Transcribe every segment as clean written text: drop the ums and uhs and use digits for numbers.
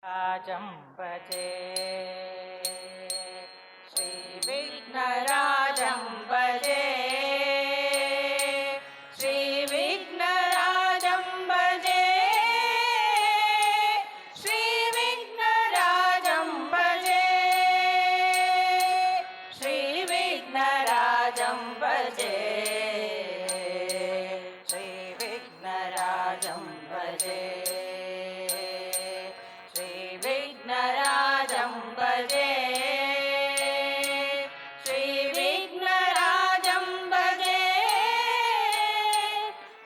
राजं भजे श्रीविघ्नराजं भजे श्रीविघ्नराजं भजे श्रीविघ्नराजं भजे श्रीविघ्नराजं भजे श्रीविघ्नराजं भजे श्रीविघ्नराजं भजे श्रीविघ्नराजं भजे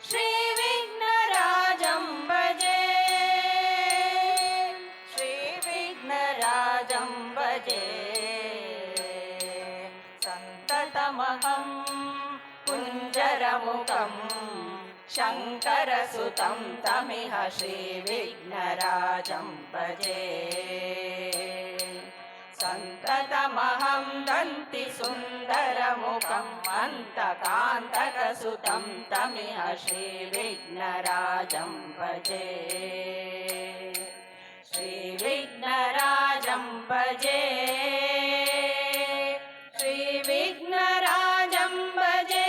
श्रीविघ्नराजं भजे श्रीविघ्नराजं भजे सन्ततमहं कुञ्जरमुखं शङ्करसुतं तमिह श्रीविघ्नराजं भजे सन्ततमहं दन्तिसुन्दरमुखम् अन्तकान्तकसुतं तमिह श्रीविघ्नराजं भजे श्रीविघ्नराजं भजे श्रीविघ्नराजं भजे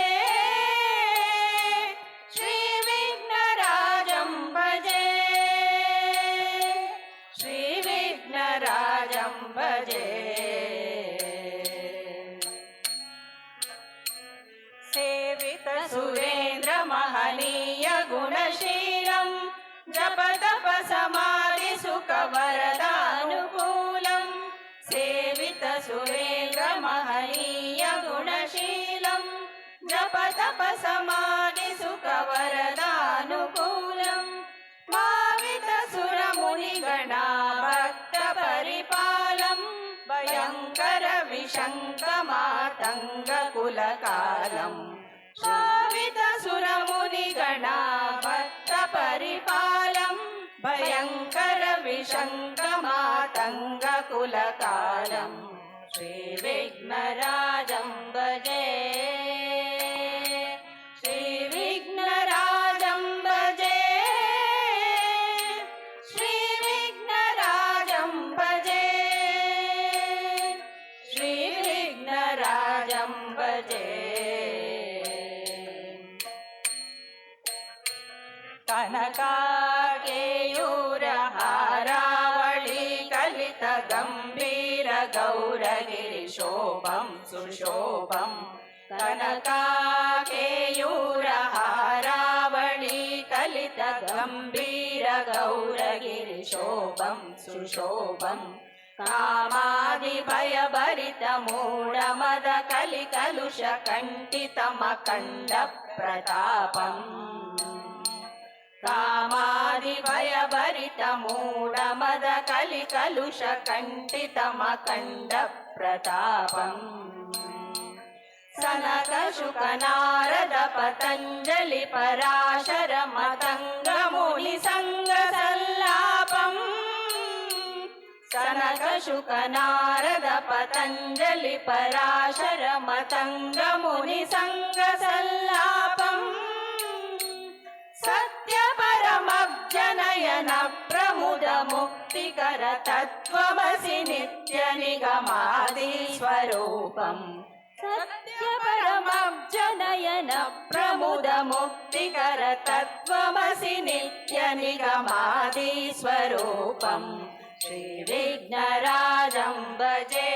श्रीविघ्नराजं भजे श्रीविघ्नराजं भजे सेवित सुरेन्द्र महनीय गुणशीलं जपतप समाधि सुख वरदानुकूलं सेवित सुरेन्द्र महनीय गुणशीलं जपतप समाधि सुख वरदानुकूलं भावित सुरमुनिगणा भक्त परिपालं भयंकर विशङ्कमातङ्ग कुलकालं भावित सुरमुनिगणा भक्त परिपालं भयंकर विशङ्कमातङ्ग कुलकालं श्रीविघ्नराजं भजे श्रीविघ्नराजं भजे श्रीविघ्नराजं भजे श्रीविघ्नराजं भजे कनकाकेयूरहारावळी कलित गंभीर गौरगिरिशोभं सुशोभं कनकाकेयूरहारावळी कलित गंभीर गौरगिरिशोभं सुशोभं कामादिभयभरित मूढमद कलिकलुष कंठितमखण्ड प्रतापम् कामादिभयभरित मूढमद कलिकलुष कंठितमखण्ड प्रतापम् सनक शुक नारद पतंजलि पराशर मतंग मुनि संग सल्लापम् सनक शुक नारद पतंजलि पराशर मतंग मुनि संग सल्लापम् सत्य परमब्जनयन प्रमुद मुक्तिकर तत्त्वमसि नित्य निगमादि स्वरूपम् सत्य परमब्जनयन प्रमुद मुक्तिकर तत्त्वमसि नित्य निगमादि स्वरूपम् श्रीविघ्नराजं भजे